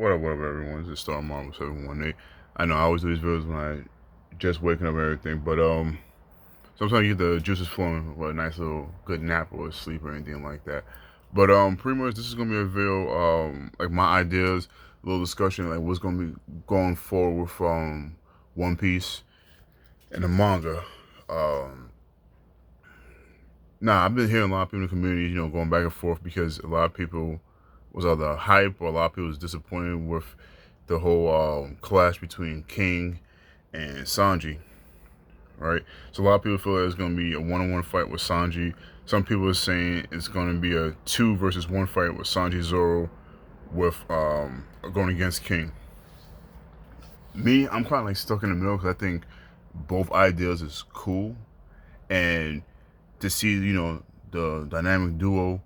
What up, everyone? This is Star Marvel 718. I know I always do these videos when I just waking up and everything, but sometimes you get the juices flowing with a nice little good nap or a sleep or anything like that. But pretty much this is gonna be a video like my ideas, a little discussion like what's gonna be going forward with One Piece and the manga. Um, I've been hearing a lot of people in the community, going back and forth because a lot of people was either hype or a lot of people was disappointed with the whole clash between King and Sanji, right? So a lot of people feel that it's going to be a one-on-one fight with Sanji. Some people are saying it's going to be a 2 versus 1 fight with Sanji Zoro with going against King. Me, I'm kind of like stuck in the middle because I think both ideas is cool, and to see the dynamic duo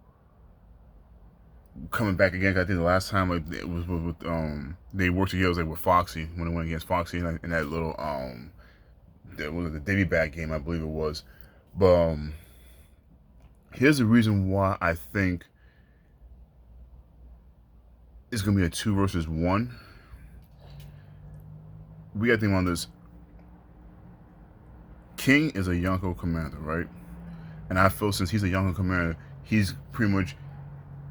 coming back again. I think the last time like it was with they worked together was like with Foxy when they went against Foxy in that little that was the Davy Bag game, I believe it was. But here's the reason why I think it's gonna be a 2 versus 1. We got to think on this. King is a Yonko commander, right? And I feel since he's a Yonko commander, he's pretty much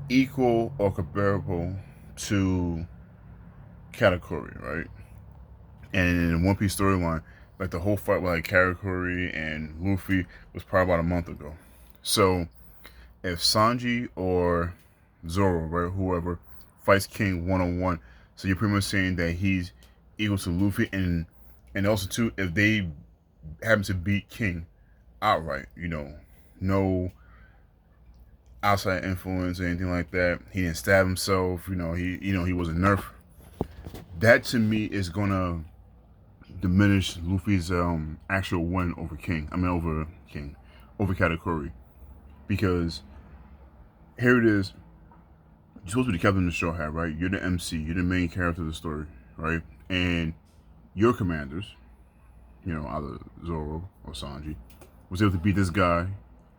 equal or comparable to Katakuri, right? And in the One Piece storyline, like the whole fight with like Katakuri and Luffy was probably about a month ago. So if Sanji or Zoro, right, whoever fights King 1-on-1, so you're pretty much saying that he's equal to Luffy, and also too, if they happen to beat King outright, no outside influence or anything like that. He didn't stab himself. He wasn't nerfed. That to me is gonna diminish Luffy's actual win over King. I mean over King, over Katakuri, because here it is. You're supposed to be the captain of the show, right? You're the MC. You're the main character of the story, right? And your commanders, either Zoro or Sanji, was able to beat this guy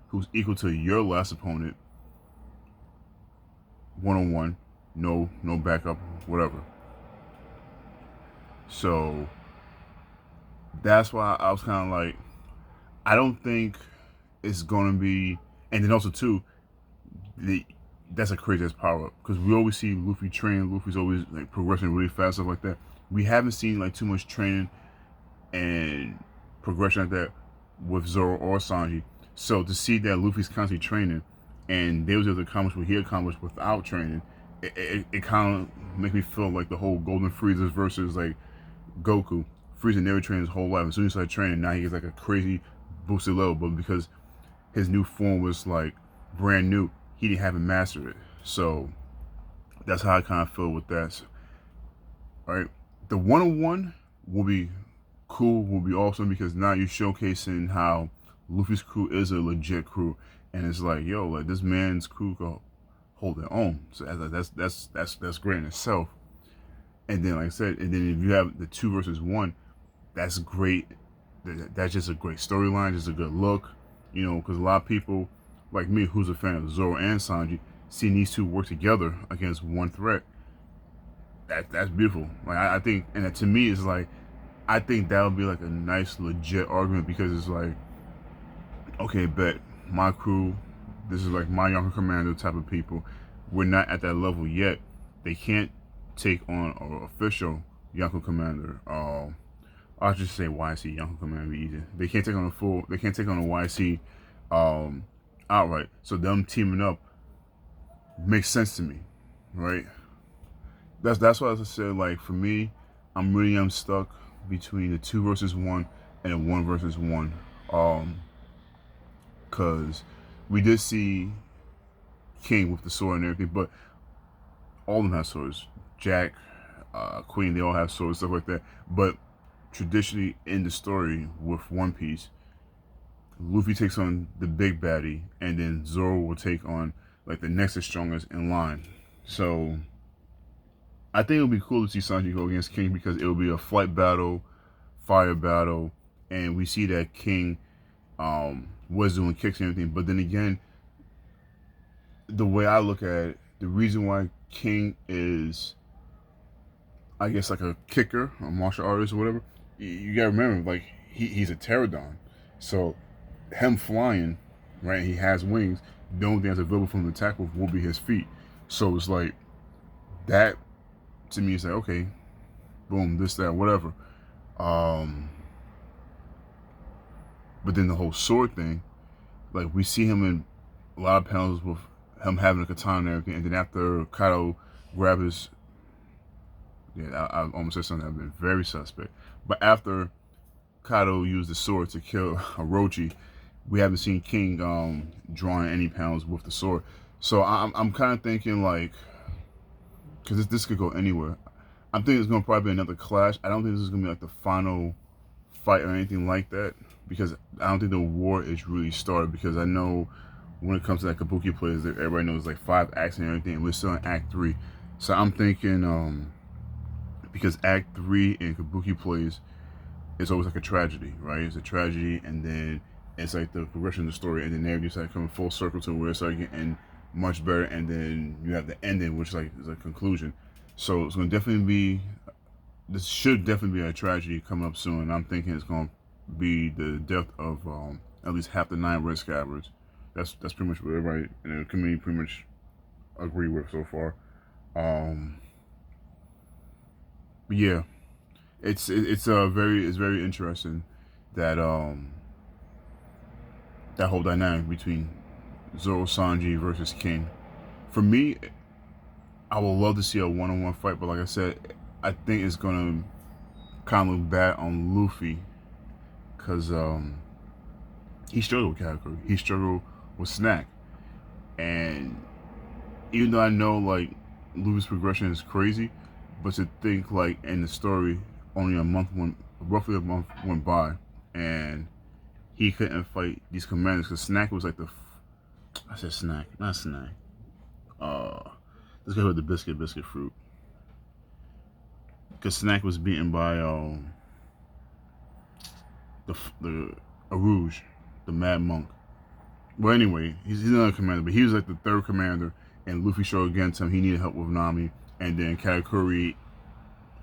who's equal to your last opponent, 1-on-1, no backup, whatever. So that's why I was kind of like, I don't think it's gonna be. And then also too, that's a crazy ass power up because we always see Luffy train. Luffy's always like progressing really fast, stuff like that. We haven't seen like too much training and progression like that with Zoro or Sanji. So to see that Luffy's constantly training and they was able to accomplish what he accomplished without training, it kind of makes me feel like the whole Golden Freezers versus like Goku. Frieza never trained his whole life. As soon as he started training, now he gets like a crazy boosted level. But because his new form was like brand new, he didn't have it mastered it. So that's how I kind of feel with that. All right, the 1-on-1 will be cool, will be awesome because now you're showcasing how Luffy's crew is a legit crew, and it's like, yo, like this man's crew can hold their own. So that's great in itself. And then, like I said, and then if you have the 2 versus 1, that's great. That's just a great storyline, just a good look, because a lot of people like me, who's a fan of Zoro and Sanji, seeing these two work together against one threat, that's beautiful. Like I think, and that, to me, is like, I think that would be like a nice, legit argument because it's like, okay, bet my crew, this is like my younger commander type of people. We're not at that level yet. They can't take on an official Yonko commander. I'll just say YC Yonko commander be easy. They can't take on a full. They can't take on a YC outright. So them teaming up makes sense to me, right? That's why I said, like, for me, I'm stuck between the 2 versus 1 and a 1 versus 1. Cause we did see King with the sword and everything, but all of them have swords. Jack, Queen, they all have swords, stuff like that. But traditionally in the story with One Piece, Luffy takes on the big baddie, and then Zoro will take on like the next strongest in line. So I think it would be cool to see Sanji go against King because it will be a flight battle, fire battle, and we see that King was doing kicks and everything. But then again, the way I look at it, the reason why King is I guess like a kicker, a martial artist or whatever. You gotta remember, like he's a pterodon, so him flying, right? He has wings. The only thing that's available for him to attack with will be his feet. So it's like that to me. It's like okay, boom, this, that, whatever. Um, but then the whole sword thing, like we see him in a lot of panels with him having a katana and everything, and then after Kaido grab his, yeah, I almost said something that been very suspect. But after Kaido used the sword to kill Orochi, we haven't seen King drawing any panels with the sword. So I'm kind of thinking like, because this could go anywhere. I'm thinking it's gonna probably be another clash. I don't think this is gonna be like the final fight or anything like that, because I don't think the war is really started. Because I know when it comes to like Kabuki players, everybody knows like 5 acts and everything. And we're still in Act 3, so I'm thinking because Act 3 in Kabuki plays, it's always like a tragedy, right? It's a tragedy, and then it's like the progression of the story, and then there you start coming full circle to where it's like getting much better, and then you have the ending, which like is a conclusion. So it's gonna definitely be, this should definitely be a tragedy coming up soon. I'm thinking it's gonna be the death of at least half the 9 red scabbards. That's pretty much what everybody in the community pretty much agree with so far. But yeah, it's very interesting that that whole dynamic between Zoro Sanji versus King. For me, I would love to see a one-on-one fight, but like I said, I think it's gonna kind of look bad on Luffy because he struggled with Katakuri. He struggled with Snack, and even though I know like Luffy's progression is crazy, but to think like in the story, only roughly a month went by, and he couldn't fight these commanders because Snack was like I said Snack, not Snack. Uh, this guy with the biscuit fruit. Because Snack was beaten by the Arouge, the Mad Monk. Well, anyway, he's another commander, but he was like the 3rd commander, and Luffy showed against him he needed help with Nami, and then Katakuri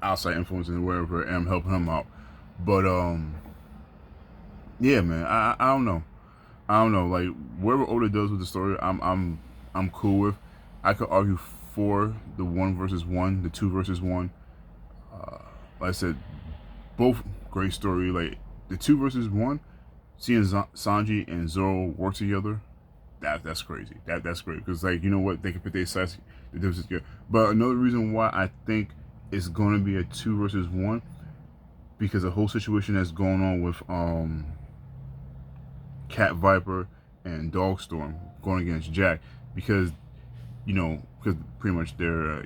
outside influence and wherever, and I'm helping him out. But yeah, man, I don't know. I don't know. Like whatever Oda does with the story, I'm cool with. I could argue for the 1 versus 1, the 2 versus 1. Like I said, both great story. Like the 2 versus 1, seeing Sanji and Zoro work together, that's crazy. That's great because like you know what, they can put their sides, the differences together. But another reason why I think it's going to be a 2 versus 1, because the whole situation that's going on with Cat Viper and Dogstorm going against Jack, because because pretty much they're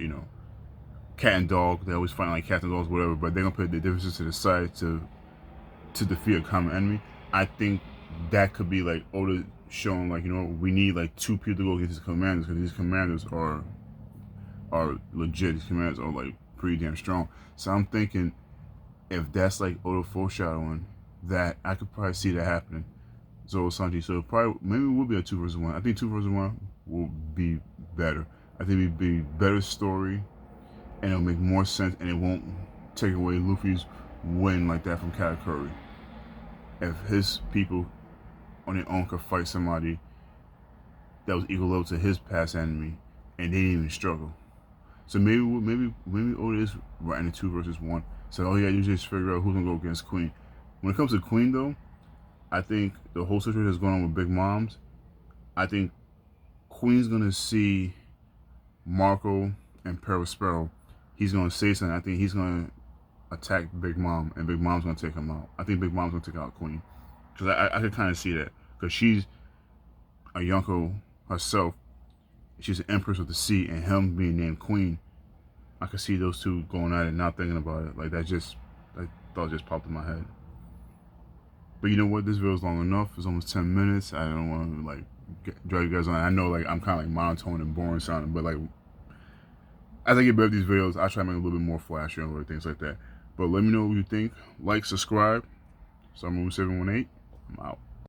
cat and dog. They always fight like cats and dogs, whatever. But they're gonna put the differences to the side to defeat a common enemy. I think that could be like Oda showing like we need like 2 people to go against these commanders because these commanders are legit. These commanders are like pretty damn strong. So I'm thinking if that's like Oda foreshadowing that, I could probably see that happening. Zoro Sanji. So probably maybe it will be a 2 versus 1. I think 2 versus 1 will be better. I think it would be better story, and it'll make more sense, and it won't take away Luffy's win like that from Katakuri. If his people on their own could fight somebody that was equal level to his past enemy, and they didn't even struggle. So maybe Oda is writing a 2 versus 1. So all you gotta do is just figure out who's gonna go against Queen. When it comes to Queen though, I think the whole situation that's going on with Big Moms, I think Queen's gonna see Marco and Perospero. He's gonna say something. I think he's gonna attack Big Mom, and Big Mom's gonna take him out. I think Big Mom's gonna take out Queen, because I could kind of see that, because she's a Yonko herself. She's an Empress of the Sea, and him being named Queen, I could see those two going at it, not thinking about it. Like that thought just popped in my head. But you know what? This video is long enough. It's almost 10 minutes. I don't want to like drag you guys on. I know like I'm kind of like monotone and boring sounding, but like as I get better at these videos, I try to make it a little bit more flashy and other things like that. But let me know what you think. Like, subscribe. So I'm Room 718. I'm out.